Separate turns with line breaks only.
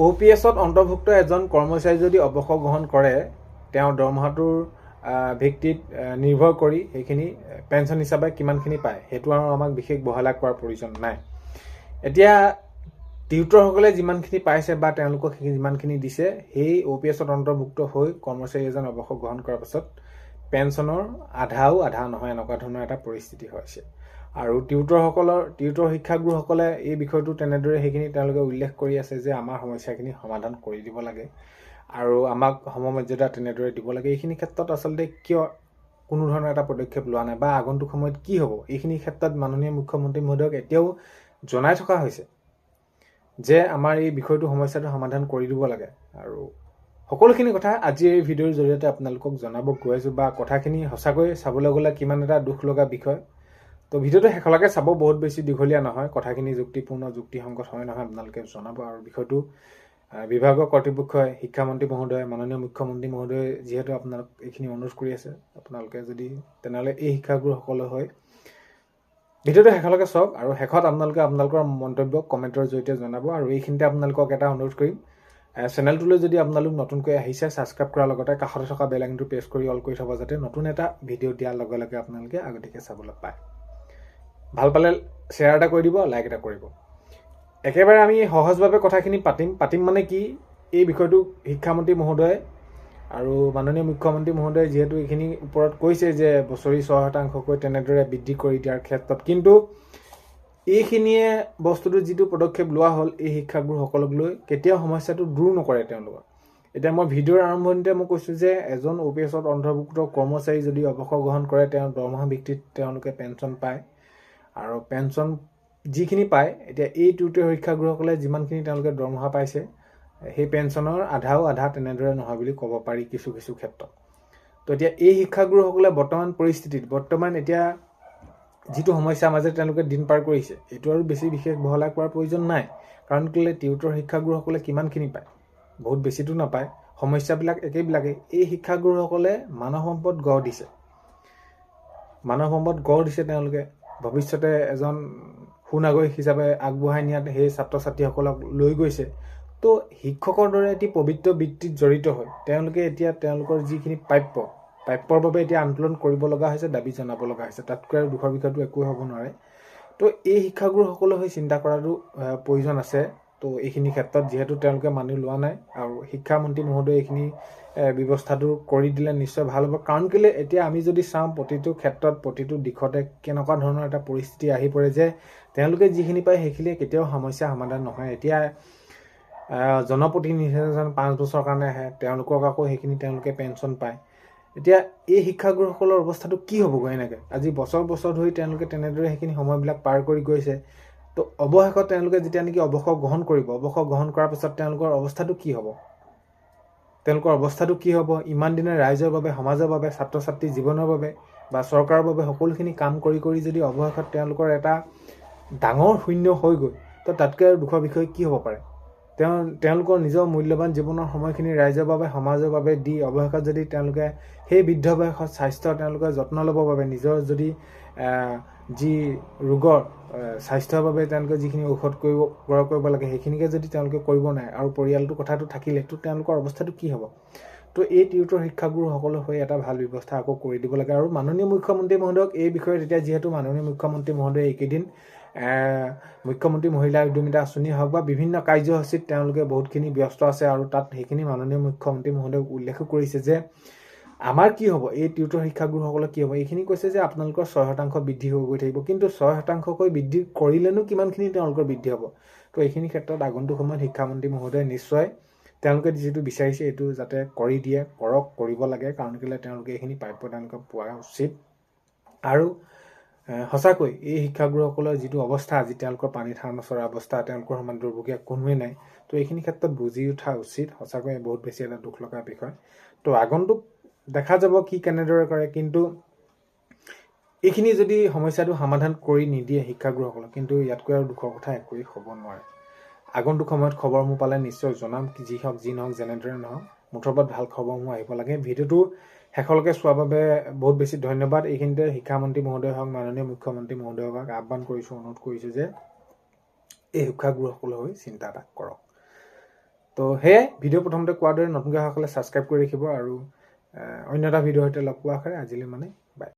OPSত অন্তৰ্ভুক্ত এজন কৰ্মচাৰী যদি অৱসৰ গ্ৰহণ কৰে তেওঁৰ দৰমহাটোৰ ভিত্তিত নিৰ্ভৰ কৰি সেইখিনি পেঞ্চন হিচাপে কিমানখিনি পায় সেইটো আৰু আমাক বিশেষ বহলা কৰাৰ প্ৰয়োজন নাই। এতিয়া টিউটৰসকলে যিমানখিনি পাইছে বা তেওঁলোকক যিমানখিনি দিছে সেই OPSত অন্তৰ্ভুক্ত হৈ কৰ্মচাৰী এজন অৱসৰ গ্ৰহণ কৰাৰ পাছত পেঞ্চনৰ আধা নহয় এনেকুৱা ধৰণৰ এটা পৰিস্থিতি হৈছে। আৰু টিউটৰ শিক্ষাগুৰুসকলে এই বিষয়টো তেনেদৰে সেইখিনি তেওঁলোকে উল্লেখ কৰি আছে যে আমাৰ সমস্যাখিনি সমাধান কৰি দিব লাগে আৰু আমাক সমমৰ্যাদা তেনেদৰে দিব লাগে। এইখিনি ক্ষেত্ৰত আচলতে কিয় কোনো ধৰণৰ এটা পদক্ষেপ লোৱা নাই বা আগন্তুক সময়ত কি হ'ব এইখিনি ক্ষেত্ৰত মাননীয় মুখ্যমন্ত্ৰী মহোদয়ক এতিয়াও জনাই থকা হৈছে যে আমাৰ এই বিষয়টো সমস্যাটো সমাধান কৰি দিব লাগে। আৰু সকলোখিনি কথা আজি এই ভিডিঅ'ৰ জৰিয়তে আপোনালোকক জনাব গৈ আছোঁ বা কথাখিনি সঁচাকৈ চাবলৈ গ'লে কিমান এটা দুখ লগা বিষয়। তো ভিডিঅ'টো শেষলৈকে চাব, বহুত বেছি দীঘলীয়া নহয়, কথাখিনি যুক্তিপূৰ্ণ যুক্তিসংগত হয় নহয় আপোনালোকে জনাব। আৰু বিষয়টো বিভাগৰ কৰ্তৃপক্ষই শিক্ষামন্ত্ৰী মহোদয় মাননীয় মুখ্যমন্ত্ৰী মহোদয়ে যিহেতু আপোনালোক এইখিনি অনুৰোধ কৰি আছে আপোনালোকে যদি তেনেহ'লে এই শিক্ষাগুৰুসকলে হয় ভিডিঅ'টো শেষলৈকে চাওক আৰু শেষত আপোনালোকে আপোনালোকৰ মন্তব্য কমেণ্টৰ জৰিয়তে জনাব। আৰু এইখিনিতে আপোনালোকক এটা অনুৰোধ কৰিম, চেনেলটোলৈ যদি আপোনালোক নতুনকৈ আহিছে ছাবস্ক্ৰাইব কৰাৰ লগতে কাষতে থকা বেল আইকনটো প্ৰেছ কৰি অল কৰি থ'ব যাতে নতুন এটা ভিডিঅ' দিয়াৰ লগে লগে আপোনালোকে আগতীয়াকৈ চাবলৈ পায়। ভাল পালে শ্বেয়াৰ এটা কৰি দিব, লাইক এটা কৰিব। একেবাৰে আমি সহজভাৱে কথাখিনি পাতিম মানে কি, এই বিষয়টো শিক্ষামন্ত্ৰী মহোদয় আৰু মাননীয় মুখ্যমন্ত্ৰী মহোদয়ে যিহেতু এইখিনি ওপৰত কৈছে যে বছৰি 6% তেনেদৰে বৃদ্ধি কৰি দিয়াৰ ক্ষেত্ৰত, কিন্তু এইখিনিয়ে বস্তুটো যিটো পদক্ষেপ লোৱা হ'ল এই শিক্ষাগুৰুসকলক লৈ কেতিয়াও সমস্যাটো দূৰ নকৰে তেওঁলোকৰ। এতিয়া মই ভিডিঅ'ৰ আৰম্ভণিতে মই কৈছোঁ যে এজন OPSত অন্তৰ্ভুক্ত কৰ্মচাৰী যদি অৱসৰ গ্ৰহণ কৰে তেওঁৰ দৰমহা ভিত্তিত তেওঁলোকে পেঞ্চন পায় আৰু পেঞ্চন যিখিনি পায়, এতিয়া এই টিউটৰ শিক্ষাগুৰুসকলে যিমানখিনি তেওঁলোকে দৰমহা পাইছে সেই পেঞ্চনৰ আধা তেনেদৰে নহয় বুলি ক'ব পাৰি কিছু ক্ষেত্ৰত। তো এতিয়া এই শিক্ষাগুৰুসকলে বৰ্তমান পৰিস্থিতিত এতিয়া যিটো সমস্যাৰ মাজেৰে তেওঁলোকে দিন পাৰ কৰিছে এইটো আৰু বেছি বিশেষ বহলাই কৰাৰ প্ৰয়োজন নাই। কাৰণ কেলৈ টিউটৰ শিক্ষাগুৰুসকলে কিমানখিনি পায়, বহুত বেছিটো নাপায়, সমস্যাবিলাক একেবিলাকেই। এই শিক্ষাগুৰুসকলে মানৱ সম্পদ গঢ় দিছে তেওঁলোকে ভৱিষ্যতে এজন সুনাগৰিক হিচাপে আগবঢ়াই নিয়াত সেই ছাত্ৰ ছাত্ৰীসকলক লৈ গৈছে। তো শিক্ষকৰ দৰে এটি পবিত্ৰ বৃত্তিত জড়িত হৈ তেওঁলোকে এতিয়া তেওঁলোকৰ যিখিনি প্ৰাপ্যৰ বাবে এতিয়া আন্দোলন কৰিব লগা হৈছে, দাবী জনাব লগা হৈছে। তাতকৈ আৰু দুখৰ বিষয়টো একোৱে হ'ব নোৱাৰে। তো এই শিক্ষাগুৰুসকলৰ হৈ চিন্তা কৰাটো প্ৰয়োজন আছে। তো এইখিনি ক্ষেত্ৰত যিহেতু তেওঁলোকে মানি লোৱা নাই আৰু শিক্ষামন্ত্ৰী মহোদয়ে এইখিনি ব্যৱস্থাটো কৰি দিলে নিশ্চয় ভাল হ'ব। কাৰণ কেলৈ এতিয়া আমি যদি চাওঁ প্ৰতিটো ক্ষেত্ৰত প্ৰতিটো দিশতে কেনেকুৱা ধৰণৰ এটা পৰিস্থিতি আহি পৰে যে তেওঁলোকে যিখিনি পায় সেইখিনিয়ে কেতিয়াও সমস্যা সমাধান নহয়। এতিয়া জনপ্ৰতিনিধি এজন 5 বছৰৰ কাৰণে আহে, তেওঁলোকক আকৌ সেইখিনি তেওঁলোকে পেঞ্চন পায়। এতিয়া এই শিক্ষাগুৰুসকলৰ অৱস্থাটো কি হ'বগৈ এনেকৈ আজি বছৰ ধৰি তেওঁলোকে তেনেদৰে সেইখিনি সময়বিলাক পাৰ কৰি গৈছে। তো অৱশেষত তেওঁলোকে যেতিয়া নেকি অৱসৰ গ্ৰহণ কৰাৰ পিছত তেওঁলোকৰ অৱস্থাটো কি হ'ব? ইমান দিনে ৰাইজৰ বাবে, সমাজৰ বাবে, ছাত্ৰ ছাত্ৰী জীৱনৰ বাবে বা চৰকাৰৰ বাবে সকলোখিনি কাম কৰি যদি অৱশেষত তেওঁলোকৰ এটা ডাঙৰ শূন্য হৈ গ'ল, তো তাতকৈ আৰু দুখৰ বিষয় কি হ'ব পাৰে? তেওঁলোকৰ নিজৰ মূল্যৱান জীৱনৰ সময়খিনি ৰাইজৰ বাবে, সমাজৰ বাবে দি অৱশেষত যদি তেওঁলোকে সেই বৃদ্ধ বয়সত স্বাস্থ্যৰ তেওঁলোকে যত্ন ল'বৰ বাবে নিজৰ যদি যি ৰোগৰ স্বাস্থ্যৰ বাবে তেওঁলোকে যিখিনি ঔষধ ক্ৰয় কৰিব লাগে সেইখিনিকে যদি তেওঁলোকে কৰিব নোৱাৰে আৰু পৰিয়ালটোৰ কথাটো থাকিলে, তো তেওঁলোকৰ অৱস্থাটো কি হ'ব? তো এই টিউটৰ শিক্ষাগুৰুসকলৰ হৈ এটা ভাল ব্যৱস্থা আকৌ কৰি দিব লাগে। আৰু মাননীয় মুখ্যমন্ত্ৰী মহোদয়ক এই বিষয়ত এতিয়া যিহেতু মাননীয় মুখ্যমন্ত্ৰী মহোদয়ে এইকেইদিন মুখ্যমন্ত্ৰী মহিলা উদ্যমিতা আঁচনি হওক বা বিভিন্ন কাৰ্যসূচীত তেওঁলোকে বহুতখিনি ব্যস্ত আছে আৰু তাত সেইখিনি মাননীয় মুখ্যমন্ত্ৰী মহোদয়ক উল্লেখো কৰিছে যে আমাৰ কি হ'ব, এই টিউটৰ শিক্ষাগুৰুসকলৰ কি হ'ব। এইখিনি কৈছে যে আপোনালোকৰ 6% বৃদ্ধি হৈ গৈ থাকিব, কিন্তু 6%কৈ বৃদ্ধি কৰিলেনো কিমানখিনি তেওঁলোকৰ বৃদ্ধি হ'ব? তো এইখিনি ক্ষেত্ৰত আগন্তুক সময়ত শিক্ষামন্ত্ৰী মহোদয়ে নিশ্চয় তেওঁলোকে যিটো বিচাৰিছে এইটো যাতে কৰি দিয়ে, কৰিব লাগে। কাৰণ কেলৈ তেওঁলোকে এইখিনি প্ৰাপ্য তেওঁলোকে পোৱা উচিত। আৰু সঁচাকৈ এই শিক্ষাগুৰুসকলৰ যিটো অৱস্থা আজি তেওঁলোকৰ পানীত হাঁহ নচৰা অৱস্থা, তেওঁলোকৰ সমান দুৰ্ভগীয়া কোনোৱে নাই। তো এইখিনি ক্ষেত্ৰত বুজি উঠা উচিত। সঁচাকৈ বহুত বেছি এটা দুখ লগা বিষয়। তো আগন্তুক দেখা যাব কি কেনেদৰে কৰে, কিন্তু এইখিনি যদি সমস্যাটো সমাধান কৰি নিদিয়ে শিক্ষাগুৰুসকলক, কিন্তু ইয়াতকৈ আৰু দুখৰ কথা একোৱেই হ'ব নোৱাৰে। আগন্তুক সময়ত খবৰসমূহ পালে নিশ্চয় জনাম, যি নহওক যেনেদৰে নহওক মুঠৰ ওপৰত ভাল খবৰসমূহ আহিব লাগে। ভিডিঅ'টো শেষলৈকে চোৱাৰ বাবে বহুত বেছি ধন্যবাদ। এইখিনিতে শিক্ষামন্ত্ৰী মহোদয় হওক, মাননীয় মুখ্যমন্ত্ৰী মহোদয় হওক আহ্বান কৰিছোঁ, অনুৰোধ কৰিছোঁ যে এই শিক্ষাগুৰুসকলৰ হৈ চিন্তা এটা কৰক। তো সেয়ে ভিডিঅ' প্ৰথমতে কোৱাৰ দৰে নতুনকৈ অহাসকলে ছাবস্ক্ৰাইব কৰি ৰাখিব আৰু অন্য এটা ভিডিঅ'ৰ সৈতে লগ পোৱা আশাৰে আজিলৈ মানে বাই।